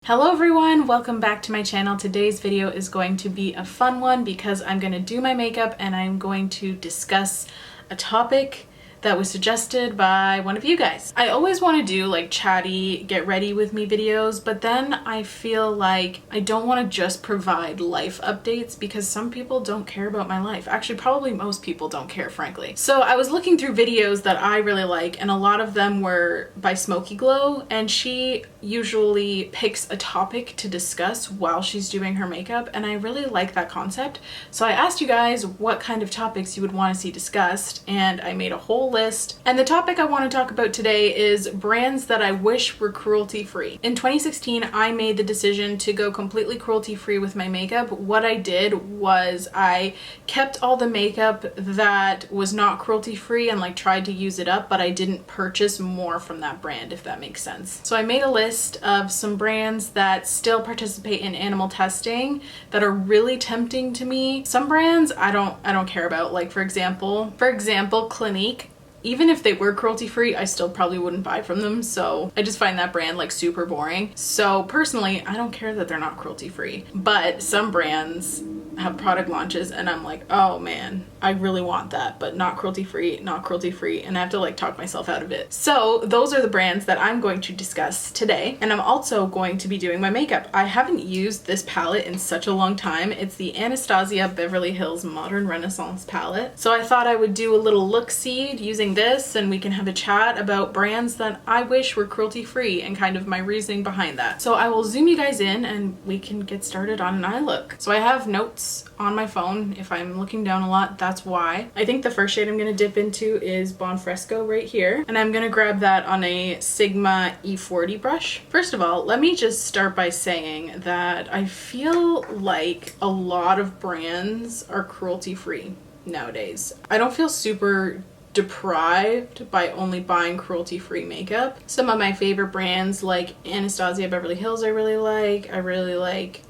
Hello everyone, welcome back to my channel. Today's video is going to be a fun one because I'm going to do my makeup and I'm going to discuss a topic that was suggested by one of you guys. I always want to do like chatty get ready with me videos, but then I feel like I don't want to just provide life updates because some people don't care about my life. Actually, probably most people don't care, frankly. So I was looking through videos that I really like, and a lot of them were by Smoky Glow, and she usually picks a topic to discuss while she's doing her makeup, and I really like that concept. So I asked you guys what kind of topics you would want to see discussed, and I made a whole list. And the topic I want to talk about today is brands that I wish were cruelty-free. In 2016, I made the decision to go completely cruelty-free with my makeup. What I did was I kept all the makeup that was not cruelty-free and like tried to use it up, but I didn't purchase more from that brand, if that makes sense. So I made a list of some brands that still participate in animal testing that are really tempting to me. Some brands I don't care about, like for example, Clinique. Even if they were cruelty-free, I still probably wouldn't buy from them, so I just find that brand like super boring. So personally, I don't care that they're not cruelty-free, but some brands have product launches and I'm like, oh man, I really want that, but not cruelty-free, not cruelty-free, and I have to like talk myself out of it. So those are the brands that I'm going to discuss today, and I'm also going to be doing my makeup. I haven't used this palette in such a long time. It's the Anastasia Beverly Hills Modern Renaissance Palette. So I thought I would do a little look-see using this, and we can have a chat about brands that I wish were cruelty-free and kind of my reasoning behind that. So I will zoom you guys in and we can get started on an eye look. So I have notes on my phone. If I'm looking down a lot, that's why. I think the first shade I'm going to dip into is Bonfresco right here, and I'm going to grab that on a Sigma E40 brush. First of all, let me just start by saying that I feel like a lot of brands are cruelty-free nowadays. I don't feel super deprived by only buying cruelty-free makeup. Some of my favorite brands like Anastasia Beverly Hills I really like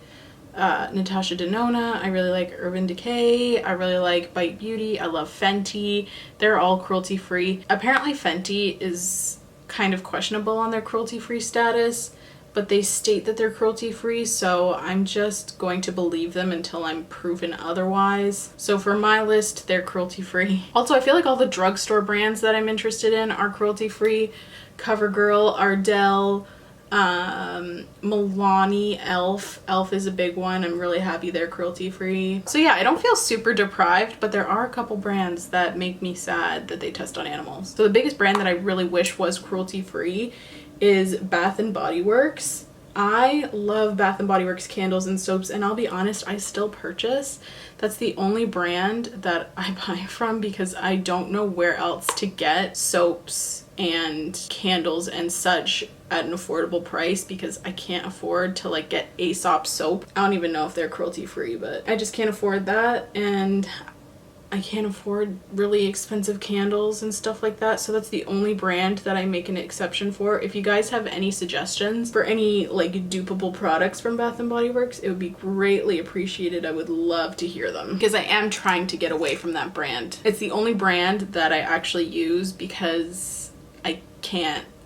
Natasha Denona, I really like Urban Decay, I really like Bite Beauty, I love Fenty. They're all cruelty-free. Apparently Fenty is kind of questionable on their cruelty-free status, but they state that they're cruelty-free, so I'm just going to believe them until I'm proven otherwise. So for my list, they're cruelty-free. Also, I feel like all the drugstore brands that I'm interested in are cruelty-free. CoverGirl, Ardell, Milani, Elf is a big one. I'm really happy they're cruelty-free. So yeah, I don't feel super deprived, but there are a couple brands that make me sad that they test on animals. So the biggest brand that I really wish was cruelty-free is Bath & Body Works. I love Bath & Body Works candles and soaps, and I'll be honest, I still purchase. That's the only brand that I buy from because I don't know where else to get soaps and candles and such at an affordable price because I can't afford to like get Aesop soap. I don't even know if they're cruelty-free, but I just can't afford that, and I can't afford really expensive candles and stuff like that, so that's the only brand that I make an exception for. If you guys have any suggestions for any like dupeable products from Bath & Body Works, it would be greatly appreciated. I would love to hear them because I am trying to get away from that brand. It's the only brand that I actually use because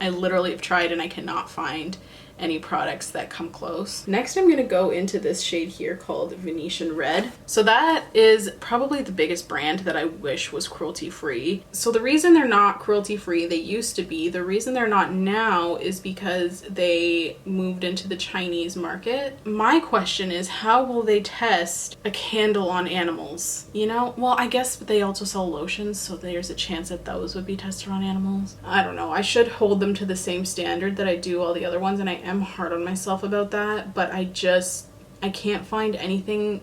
I literally have tried and I cannot find any products that come close. Next, I'm gonna go into this shade here called Venetian Red. So that is probably the biggest brand that I wish was cruelty-free. So the reason they're not cruelty-free, they used to be, the reason they're not now is because they moved into the Chinese market. My question is, how will they test a candle on animals? You know, well, I guess they also sell lotions, so there's a chance that those would be tested on animals. I don't know. I should hold them to the same standard that I do all the other ones, and I am hard on myself about that, but I can't find anything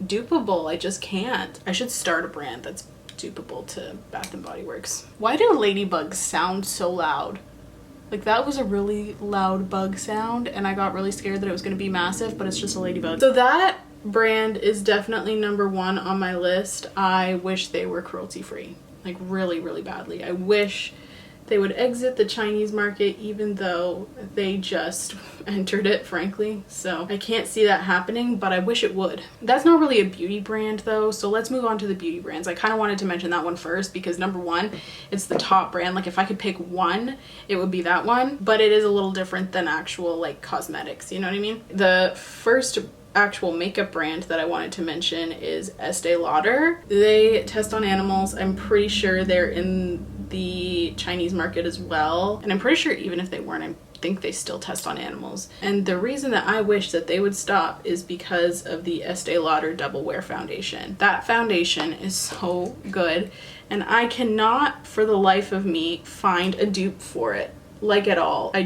dupable. I just can't. I should start a brand that's dupable to Bath & Body Works. Why do ladybugs sound so loud? Like that was a really loud bug sound and I got really scared that it was going to be massive, but it's just a ladybug. So that brand is definitely number one on my list. I wish they were cruelty-free, like really, really badly. I wish they would exit the Chinese market, even though they just entered it, frankly. So I can't see that happening, but I wish it would. That's not really a beauty brand though, so let's move on to the beauty brands. I kind of wanted to mention that one first because number one, it's the top brand. Like if I could pick one, it would be that one, but it is a little different than actual like cosmetics, you know what I mean? The first actual makeup brand that I wanted to mention is Estee Lauder. They test on animals. I'm pretty sure they're in the Chinese market as well, and I'm pretty sure even if they weren't, I think they still test on animals. And the reason that I wish that they would stop is because of the Estee Lauder Double Wear Foundation. That foundation is so good, and I cannot for the life of me find a dupe for it, like at all. I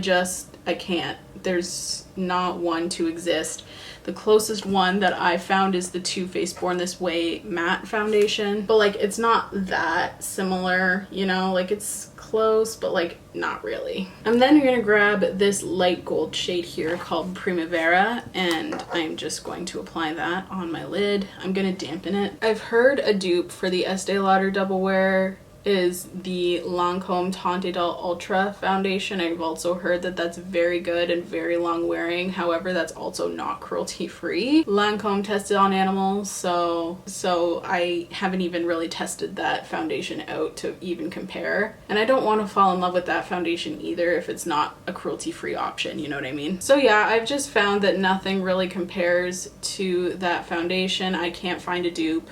can't. There's not one to exist. The closest one that I found is the Too Faced Born This Way matte foundation, but like it's not that similar, you know, like it's close, but like not really. I'm then gonna grab this light gold shade here called Primavera, and I'm just going to apply that on my lid. I'm gonna dampen it. I've heard a dupe for the Estee Lauder Double Wear is the Lancome Teint Idole Ultra foundation. I've also heard that that's very good and very long wearing. However, that's also not cruelty free. Lancome tested on animals, so I haven't even really tested that foundation out to even compare. And I don't want to fall in love with that foundation either if it's not a cruelty free option, you know what I mean? So yeah, I've just found that nothing really compares to that foundation. I can't find a dupe.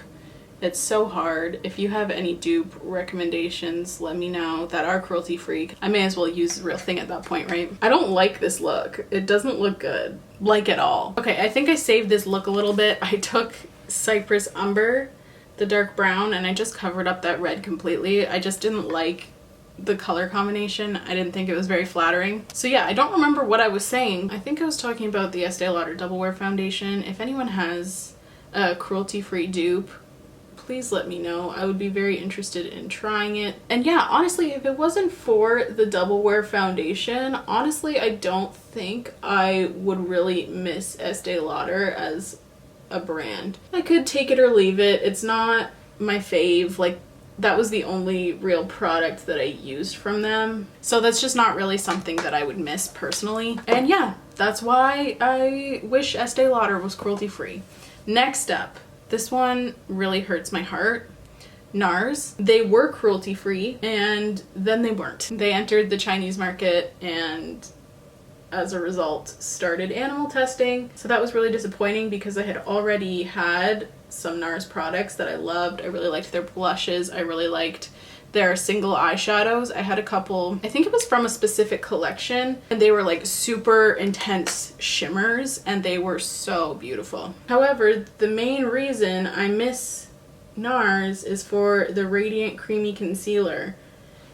It's so hard. If you have any dupe recommendations, let me know that are cruelty free. I may as well use the real thing at that point, right? I don't like this look. It doesn't look good, like at all. Okay, I think I saved this look a little bit. I took Cypress Umber, the dark brown, and I just covered up that red completely. I just didn't like the color combination. I didn't think it was very flattering. So yeah, I don't remember what I was saying. I think I was talking about the Estee Lauder Double Wear Foundation. If anyone has a cruelty-free dupe, please let me know. I would be very interested in trying it. And yeah, honestly, if it wasn't for the Double Wear Foundation, honestly, I don't think I would really miss Estee Lauder as a brand. I could take it or leave it. It's not my fave. Like, that was the only real product that I used from them. So that's just not really something that I would miss personally. And yeah, that's why I wish Estee Lauder was cruelty-free. Next up, this one really hurts my heart. Nars. They were cruelty-free and then they weren't. They entered the Chinese market and as a result started animal testing. So that was really disappointing because I had already had some Nars products that I loved. I really liked their blushes. I really liked their single eyeshadows. I had a couple, I think it was from a specific collection, and they were like super intense shimmers and they were so beautiful. However, the main reason I miss Nars is for the Radiant Creamy Concealer.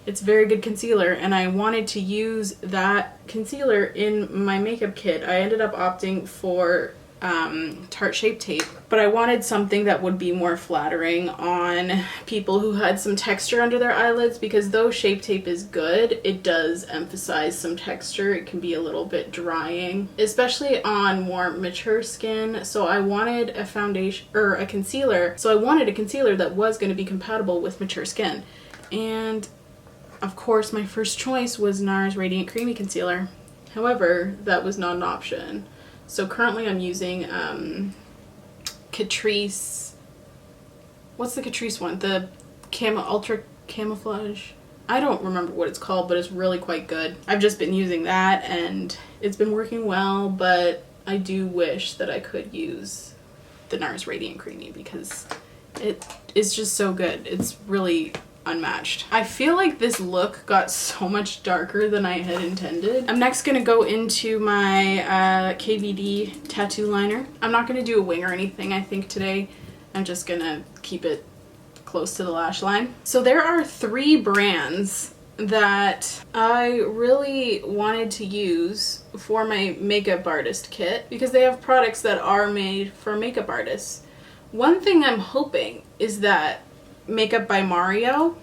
It's very good concealer and I wanted to use that concealer in my makeup kit. I ended up opting for Tarte Shape Tape, but I wanted something that would be more flattering on people who had some texture under their eyelids, because though Shape Tape is good, it does emphasize some texture. It can be a little bit drying, especially on more mature skin. So I wanted a foundation or a concealer. So I wanted a concealer that was going to be compatible with mature skin. And of course, my first choice was Nars Radiant Creamy Concealer. However, that was not an option. So currently I'm using Catrice, what's the Catrice one? The Ultra Camouflage? I don't remember what it's called, but it's really quite good. I've just been using that and it's been working well, but I do wish that I could use the Nars Radiant Creamy because it is just so good. It's really unmatched. I feel like this look got so much darker than I had intended. I'm next gonna go into my KVD tattoo liner. I'm not gonna do a wing or anything I think today. I'm just gonna keep it close to the lash line. So there are 3 brands that I really wanted to use for my makeup artist kit because they have products that are made for makeup artists. One thing I'm hoping is that Makeup by Mario,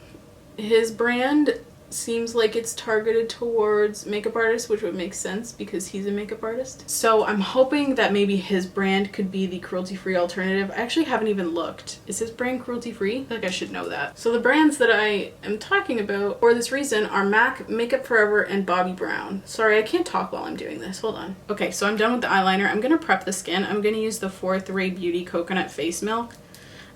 his brand, seems like it's targeted towards makeup artists, which would make sense because he's a makeup artist. So I'm hoping that maybe his brand could be the cruelty-free alternative. I actually haven't even looked. Is his brand cruelty-free? I feel like I should know that. So the brands that I am talking about for this reason are MAC, Makeup Forever, and Bobbi Brown. Sorry, I can't talk while I'm doing this. Hold on. Okay, so I'm done with the eyeliner. I'm gonna prep the skin. I'm gonna use the Fourth Ray Beauty Coconut Face Milk.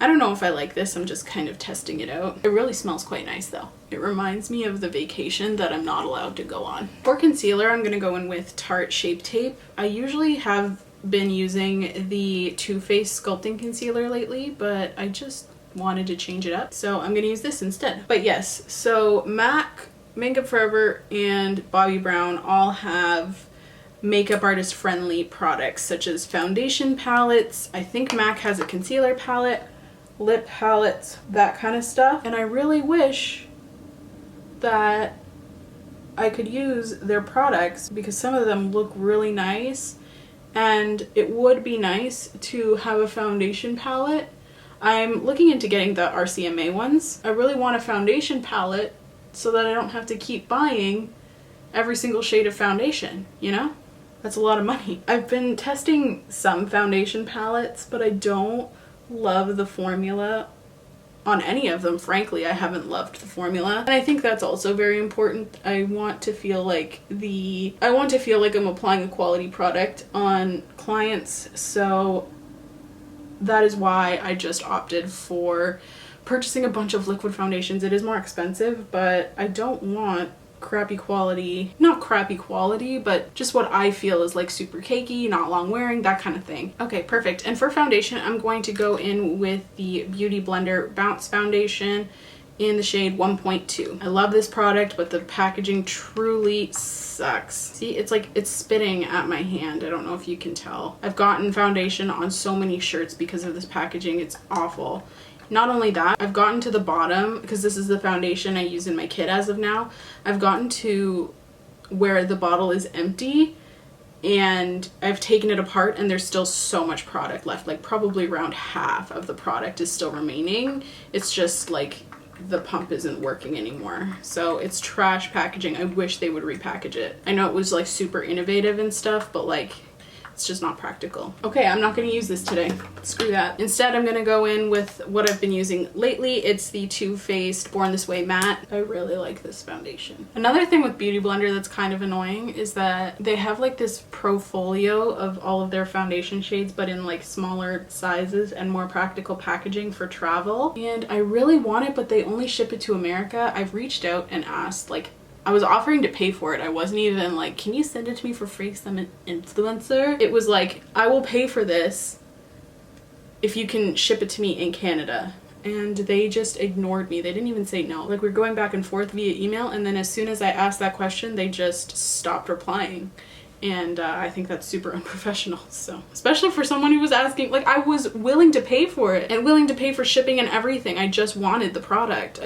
I don't know if I like this, I'm just kind of testing it out. It really smells quite nice though. It reminds me of the vacation that I'm not allowed to go on. For concealer, I'm gonna go in with Tarte Shape Tape. I usually have been using the Too Faced Sculpting Concealer lately, but I just wanted to change it up, so I'm gonna use this instead. But yes, so MAC, Makeup Forever, and Bobbi Brown all have makeup artist friendly products such as foundation palettes. I think MAC has a concealer palette, lip palettes, that kind of stuff. And I really wish that I could use their products because some of them look really nice, and it would be nice to have a foundation palette. I'm looking into getting the RCMA ones. I really want a foundation palette so that I don't have to keep buying every single shade of foundation, you know? That's a lot of money. I've been testing some foundation palettes, but I don't love the formula on any of them. Frankly, I haven't loved the formula, and I think that's also very important. I want to feel like I'm applying a quality product on clients, so that is why I just opted for purchasing a bunch of liquid foundations. It is more expensive, but I don't want crappy quality, not crappy quality, but just what I feel is like super cakey, not long wearing, that kind of thing. Okay, perfect. And for foundation, I'm going to go in with the Beauty Blender Bounce Foundation in the shade 1.2. I love this product, but the packaging truly sucks. See, it's like it's spitting at my hand. I don't know if you can tell. I've gotten foundation on so many shirts because of this packaging. It's awful. Not only that, I've gotten to the bottom, because this is the foundation I use in my kit as of now, I've gotten to where the bottle is empty and I've taken it apart and there's still so much product left, like probably around half of the product is still remaining. It's just like the pump isn't working anymore. So it's trash packaging. I wish they would repackage it. I know it was like super innovative and stuff, but like it's just not practical. Okay, I'm not gonna use this today. Screw that. Instead, I'm gonna go in with what I've been using lately. It's the Too Faced Born This Way Matte. I really like this foundation. Another thing with Beauty Blender that's kind of annoying is that they have like this portfolio of all of their foundation shades, but in like smaller sizes and more practical packaging for travel. And I really want it, but they only ship it to America. I've reached out and asked, like, I was offering to pay for it. I wasn't even like, can you send it to me for free because I'm an influencer? It was like, I will pay for this if you can ship it to me in Canada. And they just ignored me. They didn't even say no. Like, we're going back and forth via email, and then as soon as I asked that question, they just stopped replying. And I think that's super unprofessional. So, especially for someone who was asking, like, I was willing to pay for it and willing to pay for shipping and everything. I just wanted the product.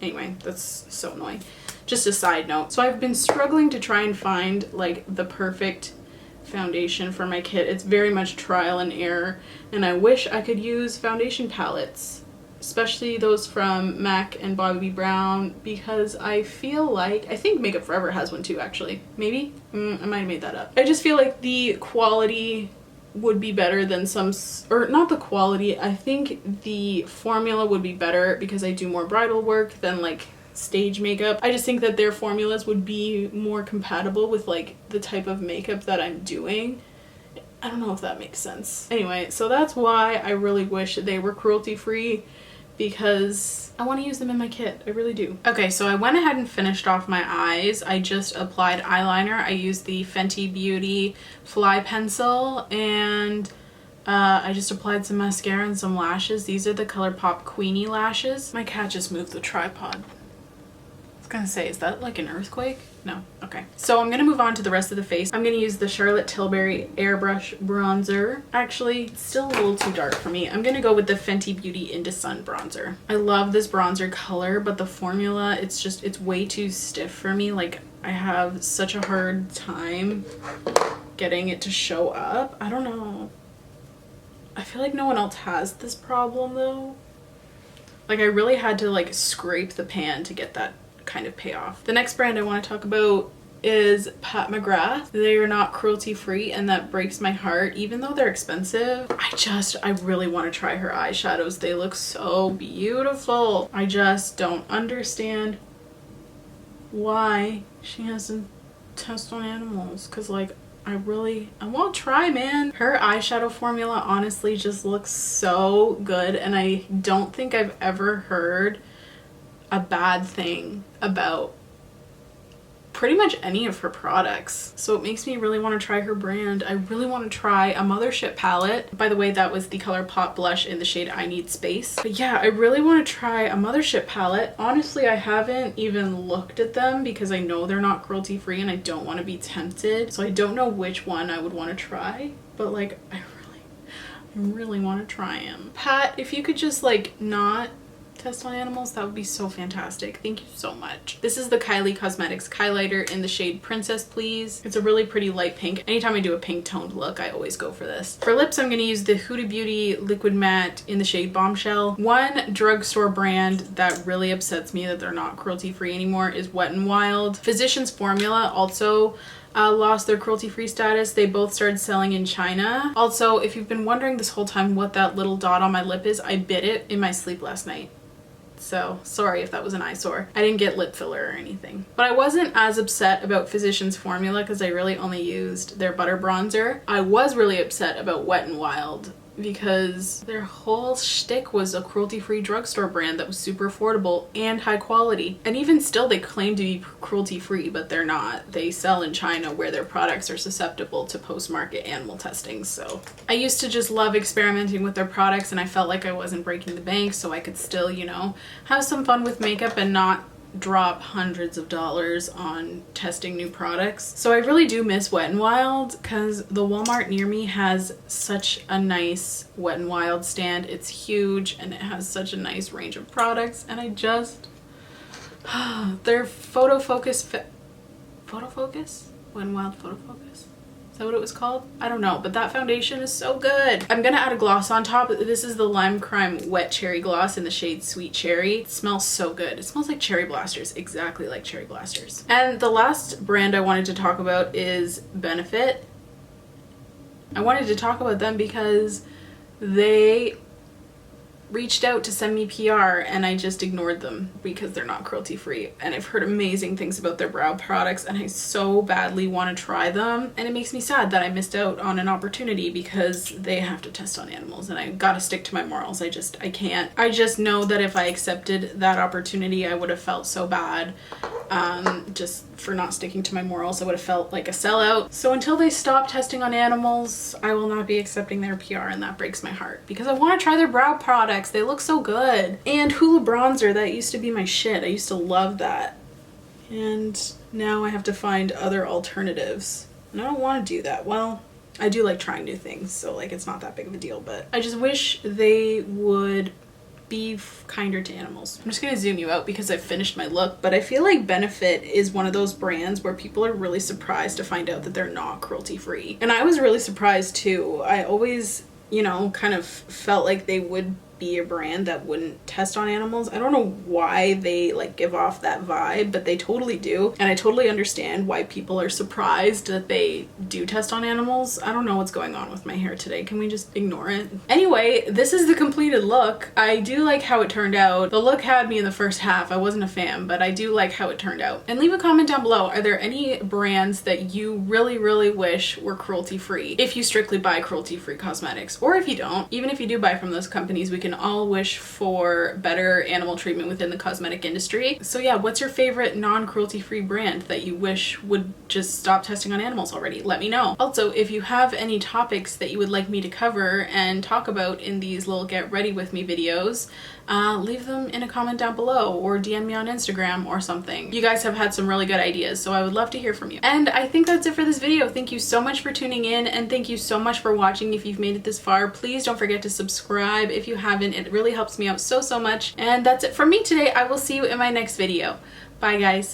Anyway, that's so annoying. Just a side note. So I've been struggling to try and find like the perfect foundation for my kit. It's very much trial and error, and I wish I could use foundation palettes, especially those from MAC and Bobbi Brown, because I feel like, I think Makeup Forever has one too actually. Maybe? I might have made that up. I just feel like the quality would be better than some, or not the quality, I think the formula would be better because I do more bridal work than like stage makeup. I just think that their formulas would be more compatible with like the type of makeup that I'm doing. I don't know if that makes sense. Anyway, so that's why I really wish they were cruelty free, because I want to use them in my kit. I really do. Okay, so I went ahead and finished off my eyes. I just applied eyeliner. I used the Fenty Beauty Fly Pencil, and I just applied some mascara and some lashes. These are the ColourPop Queenie lashes. My cat just moved the tripod. I was gonna say, is that like an earthquake? No. Okay. So I'm gonna move on to the rest of the face. I'm gonna use the Charlotte Tilbury Airbrush bronzer. Actually, it's still a little too dark for me. I'm gonna go with the Fenty Beauty Into Sun bronzer. I love this bronzer color, but the formula, it's way too stiff for me. Like, I have such a hard time getting it to show up. I don't know. I feel like no one else has this problem though. Like, I really had to like scrape the pan to get that kind of pay off. The next brand I want to talk about is Mcgrath. They are not cruelty free, and that breaks my heart. Even though they're expensive, I really want to try her eyeshadows. They look so beautiful. I just don't understand why she hasn't tested on animals, because like I want to try, man. Her eyeshadow formula honestly just looks so good, and I don't think I've ever heard a bad thing about pretty much any of her products. So it makes me really want to try her brand. I really want to try a Mothership palette. By the way, that was the ColourPop blush in the shade I Need Space. But yeah, I really want to try a Mothership palette. Honestly, I haven't even looked at them because I know they're not cruelty free and I don't want to be tempted. So I don't know which one I would want to try, but like I really want to try them. Pat, if you could just like not test on animals, that would be so fantastic. Thank you so much. This is the Kylie Cosmetics highlighter in the shade Princess Please. It's a really pretty light pink. Anytime I do a pink toned look, I always go for this. For lips, I'm going to use the Huda Beauty Liquid Matte in the shade Bombshell. One drugstore brand that really upsets me that they're not cruelty free anymore is Wet n Wild. Physicians Formula also lost their cruelty-free status. They both started selling in China. Also, if you've been wondering this whole time what that little dot on my lip is, I bit it in my sleep last night. So sorry if that was an eyesore. I didn't get lip filler or anything. But I wasn't as upset about Physicians Formula because I really only used their butter bronzer. I was really upset about Wet n Wild because their whole shtick was a cruelty-free drugstore brand that was super affordable and high quality. And even still, they claim to be cruelty-free, but they're not. They sell in China where their products are susceptible to post-market animal testing. So I used to just love experimenting with their products, and I felt like I wasn't breaking the bank, so I could still, you know, have some fun with makeup and not drop hundreds of dollars on testing new products. So I really do miss Wet n Wild because the Walmart near me has such a nice Wet n Wild stand. It's huge and it has such a nice range of products, and I just their Photo Focus Wet n Wild Photo Focus, is that what it was called? I don't know, but that foundation is so good. I'm gonna add a gloss on top. This is the Lime Crime Wet Cherry Gloss in the shade Sweet Cherry. It smells so good. It smells like Cherry Blasters, exactly like Cherry Blasters. And the last brand I wanted to talk about is Benefit. I wanted to talk about them because they reached out to send me PR and I just ignored them because they're not cruelty free, and I've heard amazing things about their brow products and I so badly want to try them, and it makes me sad that I missed out on an opportunity because they have to test on animals and I gotta stick to my morals. I can't. I just know that if I accepted that opportunity I would have felt so bad just for not sticking to my morals. I would have felt like a sellout. So until they stop testing on animals, I will not be accepting their PR, and that breaks my heart because I want to try their brow products. They look so good. And Hoola bronzer, that used to be my shit. I used to love that. And now I have to find other alternatives. And I don't want to do that. Well, I do like trying new things, so like it's not that big of a deal, but I just wish they would be kinder to animals. I'm just gonna zoom you out because I've finished my look, but I feel like Benefit is one of those brands where people are really surprised to find out that they're not cruelty free. And I was really surprised too. I always, you know, kind of felt like they would be a brand that wouldn't test on animals. I don't know why they like give off that vibe, but they totally do. And I totally understand why people are surprised that they do test on animals. I don't know what's going on with my hair today. Can we just ignore it? Anyway, this is the completed look. I do like how it turned out. The look had me in the first half. I wasn't a fan, but I do like how it turned out. And leave a comment down below. Are there any brands that you really, really wish were cruelty free? If you strictly buy cruelty free cosmetics, or if you don't, even if you do buy from those companies, we can all wish for better animal treatment within the cosmetic industry. So yeah, what's your favorite non-cruelty free brand that you wish would just stop testing on animals already? Let me know. Also, if you have any topics that you would like me to cover and talk about in these little get ready with me videos, leave them in a comment down below or DM me on Instagram or something. You guys have had some really good ideas, so I would love to hear from you. And I think that's it for this video. Thank you so much for tuning in, and thank you so much for watching. If you've made it this far, please don't forget to subscribe if you haven't. It really helps me out so much. And that's it from me today. I will see you in my next video. Bye guys.